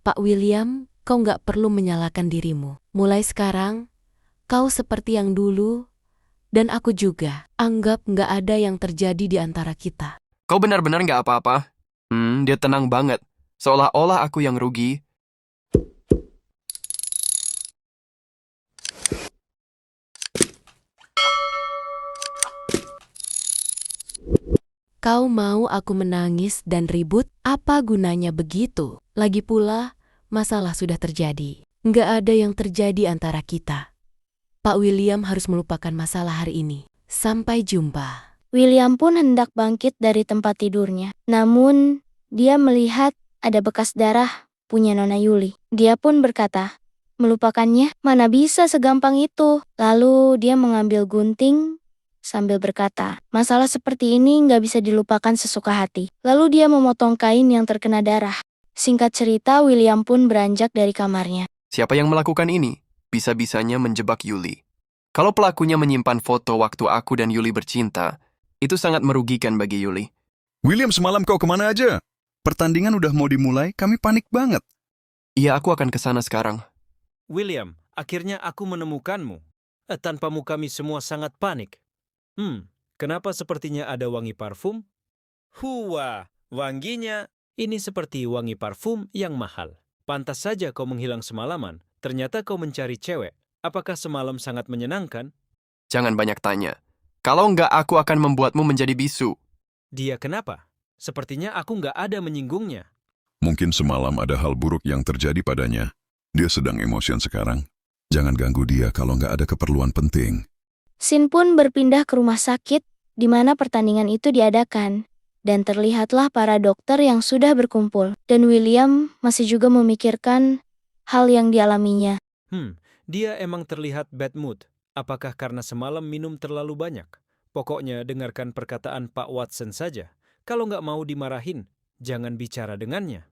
Pak William, kau nggak perlu menyalahkan dirimu. Mulai sekarang, kau seperti yang dulu, dan aku juga. Anggap nggak ada yang terjadi di antara kita. Kau benar-benar nggak apa-apa? Dia tenang banget. Seolah-olah aku yang rugi. Kau mau aku menangis dan ribut? Apa gunanya begitu? Lagi pula, masalah sudah terjadi. Nggak ada yang terjadi antara kita. Pak William harus melupakan masalah hari ini. Sampai jumpa. William pun hendak bangkit dari tempat tidurnya. Namun, dia melihat ada bekas darah punya Nona Yuli. Dia pun berkata, melupakannya mana bisa segampang itu. Lalu dia mengambil gunting sambil berkata, masalah seperti ini nggak bisa dilupakan sesuka hati. Lalu dia memotong kain yang terkena darah. Singkat cerita, William pun beranjak dari kamarnya. Siapa yang melakukan ini? Bisa-bisanya menjebak Yuli. Kalau pelakunya menyimpan foto waktu aku dan Yuli bercinta, itu sangat merugikan bagi Yuli. William, semalam kau kemana aja? Pertandingan udah mau dimulai, kami panik banget. Iya, aku akan ke sana sekarang. William, akhirnya aku menemukanmu. Tanpamu kami semua sangat panik. Kenapa sepertinya ada wangi parfum? Huwa, wanginya. Ini seperti wangi parfum yang mahal. Pantas saja kau menghilang semalaman. Ternyata kau mencari cewek. Apakah semalam sangat menyenangkan? Jangan banyak tanya. Kalau enggak, aku akan membuatmu menjadi bisu. Dia kenapa? Sepertinya aku nggak ada menyinggungnya. Mungkin semalam ada hal buruk yang terjadi padanya. Dia sedang emosian sekarang. Jangan ganggu dia kalau nggak ada keperluan penting. Sin pun berpindah ke rumah sakit di mana pertandingan itu diadakan. Dan terlihatlah para dokter yang sudah berkumpul. Dan William masih juga memikirkan hal yang dialaminya. Dia emang terlihat bad mood. Apakah karena semalam minum terlalu banyak? Pokoknya dengarkan perkataan Pak Watson saja. Kalau nggak mau dimarahin, jangan bicara dengannya.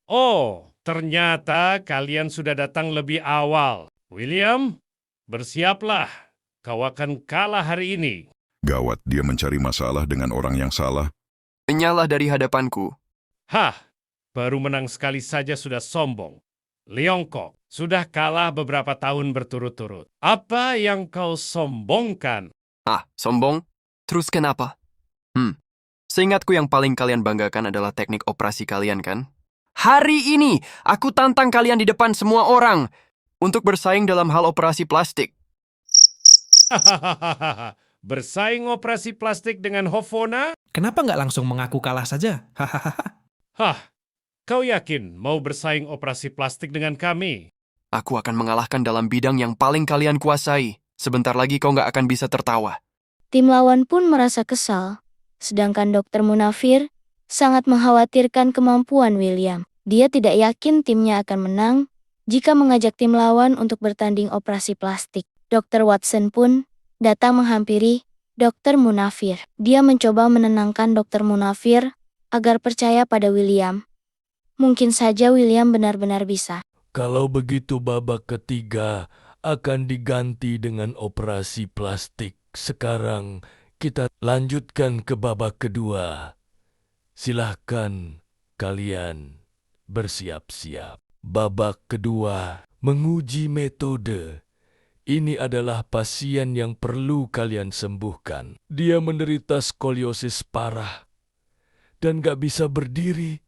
Oh, ternyata kalian sudah datang lebih awal. William, bersiaplah. Kau akan kalah hari ini. Gawat, dia mencari masalah dengan orang yang salah. Menyalah dari hadapanku. Hah, baru menang sekali saja sudah sombong. Leongkok, sudah kalah beberapa tahun berturut-turut. Apa yang kau sombongkan? Sombong? Terus kenapa? Seingatku yang paling kalian banggakan adalah teknik operasi kalian, kan? Hari ini, aku tantang kalian di depan semua orang untuk bersaing dalam hal operasi plastik. Hahaha, bersaing operasi plastik dengan Hovona? Kenapa nggak langsung mengaku kalah saja? Hahaha. Hah, kau yakin mau bersaing operasi plastik dengan kami? Aku akan mengalahkan dalam bidang yang paling kalian kuasai. Sebentar lagi kau nggak akan bisa tertawa. Tim lawan pun merasa kesal. Sedangkan Dr. Munafir sangat mengkhawatirkan kemampuan William. Dia tidak yakin timnya akan menang jika mengajak tim lawan untuk bertanding operasi plastik. Dr. Watson pun datang menghampiri Dr. Munafir. Dia mencoba menenangkan Dr. Munafir agar percaya pada William. Mungkin saja William benar-benar bisa. Kalau begitu babak ketiga akan diganti dengan operasi plastik. Sekarang kita lanjutkan ke babak kedua. Silahkan kalian bersiap-siap. Babak kedua menguji metode. Ini adalah pasien yang perlu kalian sembuhkan. Dia menderita skoliosis parah dan gak bisa berdiri.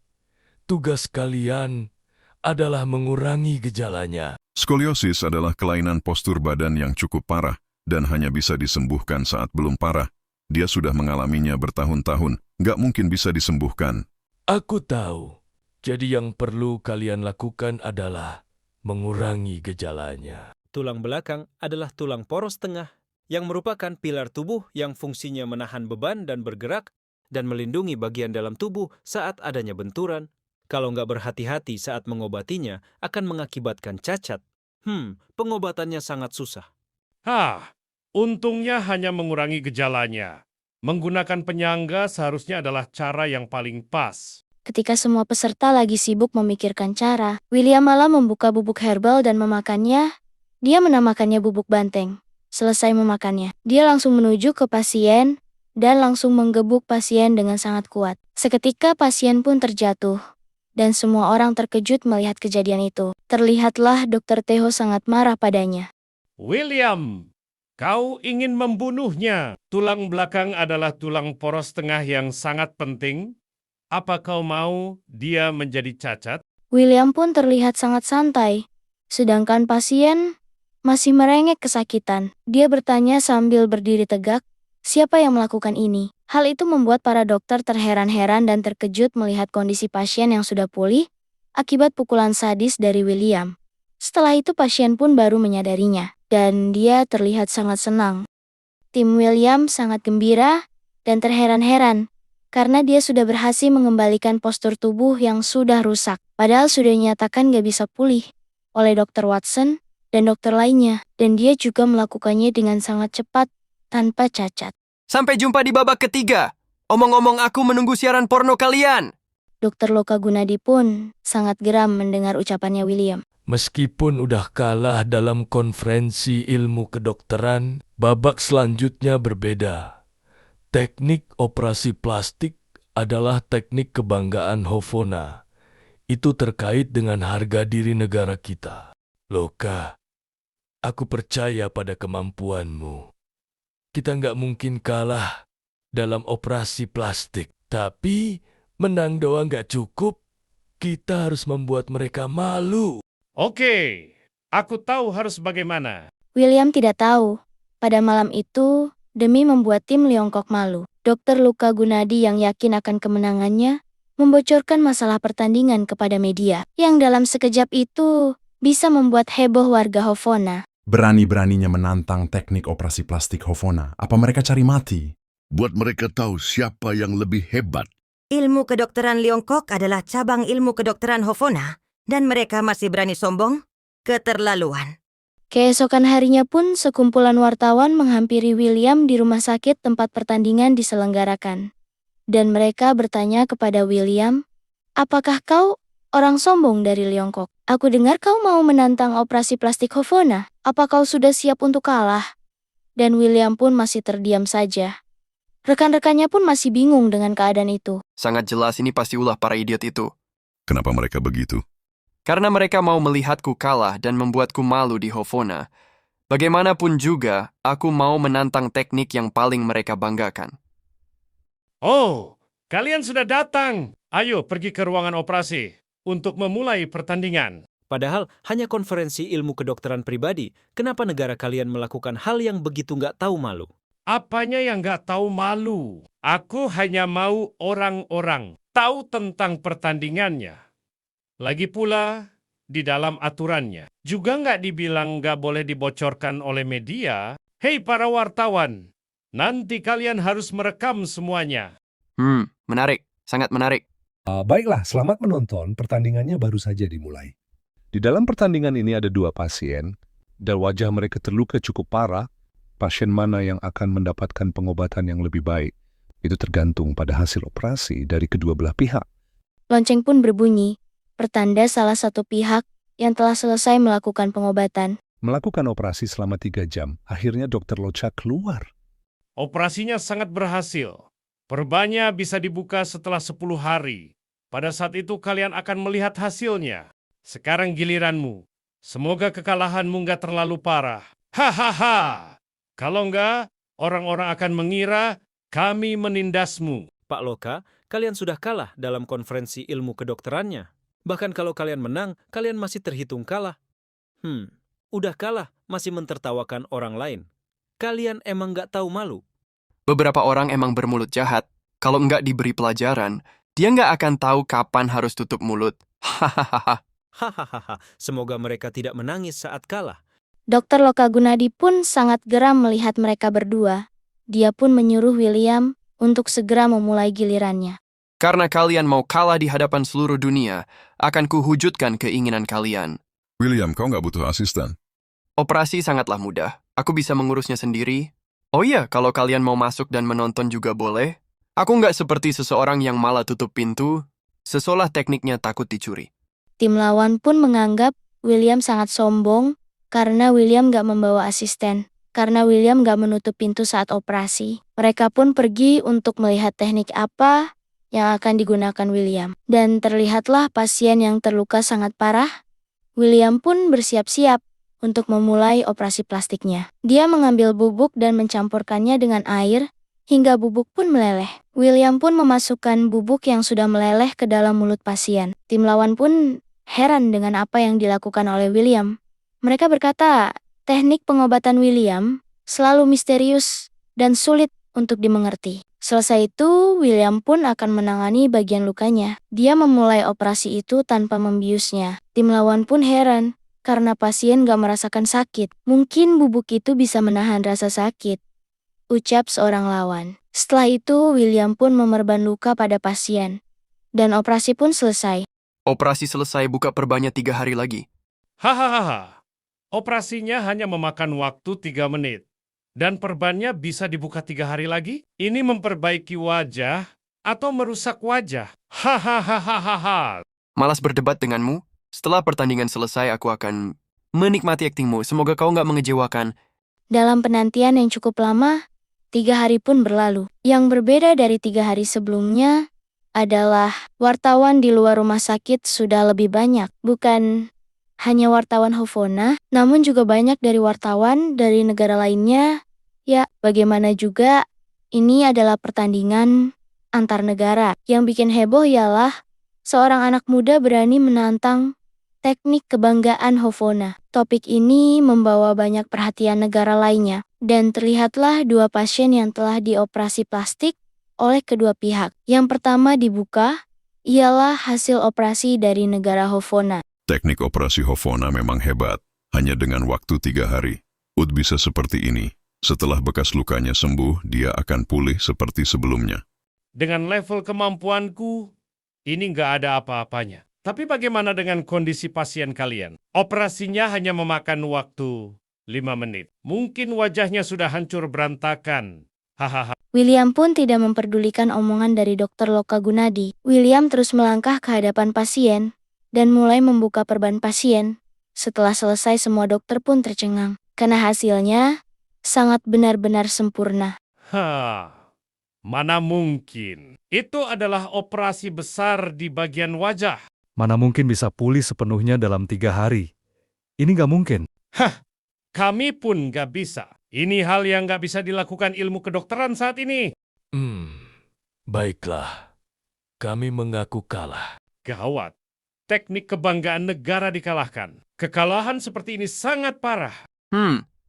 Tugas kalian adalah mengurangi gejalanya. Skoliosis adalah kelainan postur badan yang cukup parah dan hanya bisa disembuhkan saat belum parah. Dia sudah mengalaminya bertahun-tahun, gak mungkin bisa disembuhkan. Aku tahu. Jadi yang perlu kalian lakukan adalah mengurangi gejalanya. Tulang belakang adalah tulang poros tengah yang merupakan pilar tubuh yang fungsinya menahan beban dan bergerak dan melindungi bagian dalam tubuh saat adanya benturan. Kalau nggak berhati-hati saat mengobatinya, akan mengakibatkan cacat. Pengobatannya sangat susah. Untungnya hanya mengurangi gejalanya. Menggunakan penyangga seharusnya adalah cara yang paling pas. Ketika semua peserta lagi sibuk memikirkan cara, William malah membuka bubuk herbal dan memakannya. Dia menamakannya bubuk banteng. Selesai memakannya, dia langsung menuju ke pasien dan langsung menggebuk pasien dengan sangat kuat. Seketika pasien pun terjatuh dan semua orang terkejut melihat kejadian itu. Terlihatlah Dr. Teho sangat marah padanya. William, kau ingin membunuhnya. Tulang belakang adalah tulang poros tengah yang sangat penting. Apa kau mau dia menjadi cacat? William pun terlihat sangat santai, sedangkan pasien masih merengek kesakitan. Dia bertanya sambil berdiri tegak, siapa yang melakukan ini? Hal itu membuat para dokter terheran-heran dan terkejut melihat kondisi pasien yang sudah pulih akibat pukulan sadis dari William. Setelah itu pasien pun baru menyadarinya, dan dia terlihat sangat senang. Tim William sangat gembira dan terheran-heran karena dia sudah berhasil mengembalikan postur tubuh yang sudah rusak, padahal sudah dinyatakan gak bisa pulih oleh Dr. Watson dan dokter lainnya, dan dia juga melakukannya dengan sangat cepat tanpa cacat. Sampai jumpa di babak ketiga. Omong-omong aku menunggu siaran porno kalian. Dr. Loka Gunadi pun sangat geram mendengar ucapannya William. Meskipun udah kalah dalam konferensi ilmu kedokteran, babak selanjutnya berbeda. Teknik operasi plastik adalah teknik kebanggaan Hovona. Itu terkait dengan harga diri negara kita. Loka, aku percaya pada kemampuanmu. Kita nggak mungkin kalah dalam operasi plastik. Tapi menang doang nggak cukup. Kita harus membuat mereka malu. Oke, aku tahu harus bagaimana. William tidak tahu, pada malam itu, demi membuat tim Leongkok malu, Dr. Loka Gunadi yang yakin akan kemenangannya, membocorkan masalah pertandingan kepada media, yang dalam sekejap itu bisa membuat heboh warga Hovona. Berani-beraninya menantang teknik operasi plastik Hovona. Apa mereka cari mati? Buat mereka tahu siapa yang lebih hebat. Ilmu kedokteran Leongkok adalah cabang ilmu kedokteran Hovona, dan mereka masih berani sombong? Keterlaluan. Keesokan harinya pun sekumpulan wartawan menghampiri William di rumah sakit tempat pertandingan diselenggarakan. Dan mereka bertanya kepada William, apakah kau orang sombong dari Leongkok? Aku dengar kau mau menantang operasi plastik Hovona. Apa kau sudah siap untuk kalah? Dan William pun masih terdiam saja. Rekan-rekannya pun masih bingung dengan keadaan itu. Sangat jelas ini pasti ulah para idiot itu. Kenapa mereka begitu? Karena mereka mau melihatku kalah dan membuatku malu di Hovona. Bagaimanapun juga, aku mau menantang teknik yang paling mereka banggakan. Oh, kalian sudah datang. Ayo pergi ke ruangan operasi untuk memulai pertandingan. Padahal hanya konferensi ilmu kedokteran pribadi, kenapa negara kalian melakukan hal yang begitu nggak tahu malu? Apanya yang nggak tahu malu? Aku hanya mau orang-orang tahu tentang pertandingannya. Lagi pula, di dalam aturannya, juga nggak dibilang nggak boleh dibocorkan oleh media. Hei para wartawan, nanti kalian harus merekam semuanya. Menarik. Sangat menarik. Baiklah, selamat menonton. Pertandingannya baru saja dimulai. Di dalam pertandingan ini ada 2 pasien, dan wajah mereka terluka cukup parah. Pasien mana yang akan mendapatkan pengobatan yang lebih baik? Itu tergantung pada hasil operasi dari kedua belah pihak. Lonceng pun berbunyi, pertanda salah satu pihak yang telah selesai melakukan pengobatan. Melakukan operasi selama 3 jam, akhirnya Dr. Locha keluar. Operasinya sangat berhasil. Perbannya bisa dibuka setelah 10 hari. Pada saat itu kalian akan melihat hasilnya. Sekarang giliranmu. Semoga kekalahanmu nggak terlalu parah. Hahaha. Kalau nggak, orang-orang akan mengira kami menindasmu. Pak Loka, kalian sudah kalah dalam konferensi ilmu kedokterannya. Bahkan kalau kalian menang, kalian masih terhitung kalah. Udah kalah, masih mentertawakan orang lain. Kalian emang nggak tahu malu? Beberapa orang emang bermulut jahat. Kalau nggak diberi pelajaran, dia nggak akan tahu kapan harus tutup mulut. Hahaha. Hahaha, semoga mereka tidak menangis saat kalah. Dr. Loka Gunadi pun sangat geram melihat mereka berdua. Dia pun menyuruh William untuk segera memulai gilirannya. Karena kalian mau kalah di hadapan seluruh dunia, akan kuwujudkan keinginan kalian. William, kau nggak butuh asisten? Operasi sangatlah mudah. Aku bisa mengurusnya sendiri. Oh iya, kalau kalian mau masuk dan menonton juga boleh. Aku nggak seperti seseorang yang malah tutup pintu, seolah tekniknya takut dicuri. Tim lawan pun menganggap William sangat sombong karena William gak membawa asisten. Karena William gak menutup pintu saat operasi. Mereka pun pergi untuk melihat teknik apa yang akan digunakan William. Dan terlihatlah pasien yang terluka sangat parah. William pun bersiap-siap untuk memulai operasi plastiknya. Dia mengambil bubuk dan mencampurkannya dengan air, hingga bubuk pun meleleh. William pun memasukkan bubuk yang sudah meleleh ke dalam mulut pasien. Tim lawan pun heran dengan apa yang dilakukan oleh William. Mereka berkata, teknik pengobatan William selalu misterius dan sulit untuk dimengerti. Selesai itu, William pun akan menangani bagian lukanya. Dia memulai operasi itu tanpa membiusnya. Tim lawan pun heran, karena pasien gak merasakan sakit. Mungkin bubuk itu bisa menahan rasa sakit, ucap seorang lawan. Setelah itu, William pun memerban luka pada pasien. Dan operasi pun selesai. Operasi selesai, buka perbannya 3 hari lagi. Hahaha. Operasinya hanya memakan waktu 3 menit. Dan perbannya bisa dibuka 3 hari lagi? Ini memperbaiki wajah atau merusak wajah? Hahaha. Malas berdebat denganmu. Setelah pertandingan selesai, aku akan menikmati aktingmu. Semoga kau nggak mengecewakan. Dalam penantian yang cukup lama, 3 hari pun berlalu. Yang berbeda dari 3 hari sebelumnya adalah wartawan di luar rumah sakit sudah lebih banyak. Bukan hanya wartawan Hovona, namun juga banyak dari wartawan dari negara lainnya. Ya, bagaimana juga, ini adalah pertandingan antar negara. Yang bikin heboh ialah seorang anak muda berani menantang teknik kebanggaan Hovona. Topik ini membawa banyak perhatian negara lainnya. Dan terlihatlah 2 pasien yang telah dioperasi plastik oleh kedua pihak. Yang pertama dibuka ialah hasil operasi dari negara Hovona. Teknik operasi Hovona memang hebat. Hanya dengan waktu 3 hari, Ud bisa seperti ini. Setelah bekas lukanya sembuh, dia akan pulih seperti sebelumnya. Dengan level kemampuanku, ini nggak ada apa-apanya. Tapi bagaimana dengan kondisi pasien kalian? Operasinya hanya memakan waktu 5 menit. Mungkin wajahnya sudah hancur berantakan. Hahaha. William pun tidak memperdulikan omongan dari Dr. Loka Gunadi. William terus melangkah ke hadapan pasien dan mulai membuka perban pasien. Setelah selesai, semua dokter pun tercengang. Karena hasilnya sangat benar-benar sempurna. Mana mungkin. Itu adalah operasi besar di bagian wajah. Mana mungkin bisa pulih sepenuhnya dalam 3 hari. Ini nggak mungkin. Kami pun nggak bisa. Ini hal yang nggak bisa dilakukan ilmu kedokteran saat ini. Baiklah. Kami mengaku kalah. Gawat. Teknik kebanggaan negara dikalahkan. Kekalahan seperti ini sangat parah.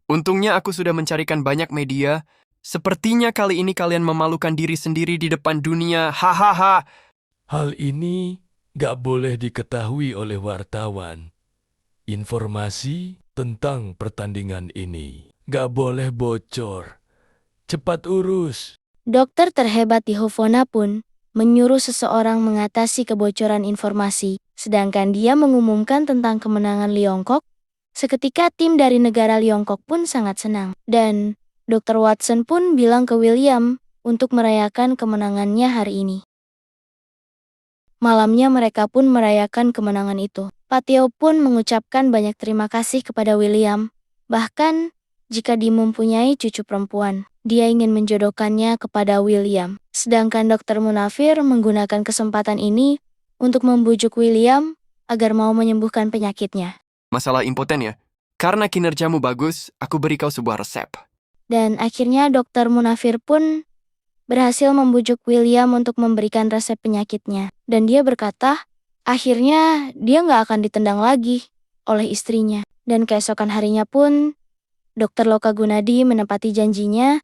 Untungnya aku sudah mencarikan banyak media. Sepertinya kali ini kalian memalukan diri sendiri di depan dunia. Hahaha. Hal ini gak boleh diketahui oleh wartawan. Informasi tentang pertandingan ini gak boleh bocor. Cepat urus. Dokter terhebat di Hovona pun menyuruh seseorang mengatasi kebocoran informasi, sedangkan dia mengumumkan tentang kemenangan Leongkok. Seketika tim dari negara Leongkok pun sangat senang. Dan Dr. Watson pun bilang ke William untuk merayakan kemenangannya hari ini. Malamnya mereka pun merayakan kemenangan itu. Patio pun mengucapkan banyak terima kasih kepada William. Bahkan jika dia mempunyai cucu perempuan, dia ingin menjodohkannya kepada William. Sedangkan Dr. Munafir menggunakan kesempatan ini untuk membujuk William agar mau menyembuhkan penyakitnya. Masalah impoten ya? Karena kinerjamu bagus, aku beri kau sebuah resep. Dan akhirnya Dr. Munafir pun berhasil membujuk William untuk memberikan resep penyakitnya. Dan dia berkata, akhirnya dia nggak akan ditendang lagi oleh istrinya. Dan keesokan harinya pun, Dr. Loka Gunadi menepati janjinya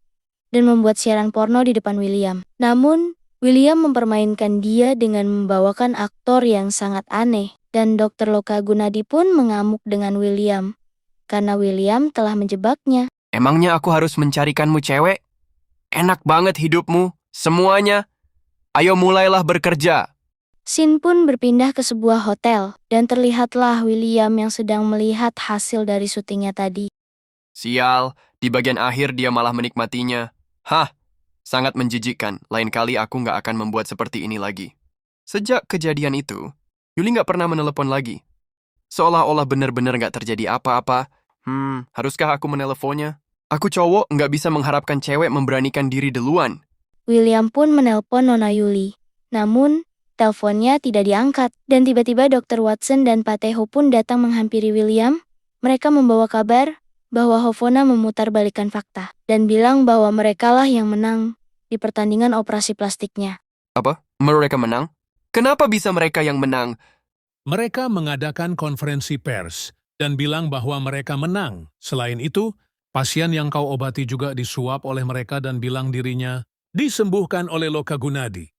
dan membuat siaran porno di depan William. Namun, William mempermainkan dia dengan membawakan aktor yang sangat aneh. Dan Dr. Loka Gunadi pun mengamuk dengan William, karena William telah menjebaknya. Emangnya aku harus mencarikanmu cewek? Enak banget hidupmu, semuanya. Ayo mulailah bekerja. Scene pun berpindah ke sebuah hotel, dan terlihatlah William yang sedang melihat hasil dari syutingnya tadi. Sial, di bagian akhir dia malah menikmatinya. Sangat menjijikkan. Lain kali aku nggak akan membuat seperti ini lagi. Sejak kejadian itu, Yuli nggak pernah menelepon lagi. Seolah-olah benar-benar nggak terjadi apa-apa. Haruskah aku meneleponnya? Aku cowok nggak bisa mengharapkan cewek memberanikan diri duluan. William pun menelpon Nona Yuli. Namun, teleponnya tidak diangkat, dan tiba-tiba Dr. Watson dan Pak Teho pun datang menghampiri William. Mereka membawa kabar bahwa Hovona memutarbalikkan fakta, dan bilang bahwa merekalah yang menang di pertandingan operasi plastiknya. Apa? Mereka menang? Kenapa bisa mereka yang menang? Mereka mengadakan konferensi pers dan bilang bahwa mereka menang. Selain itu, pasien yang kau obati juga disuap oleh mereka dan bilang dirinya disembuhkan oleh Loka Gunadi.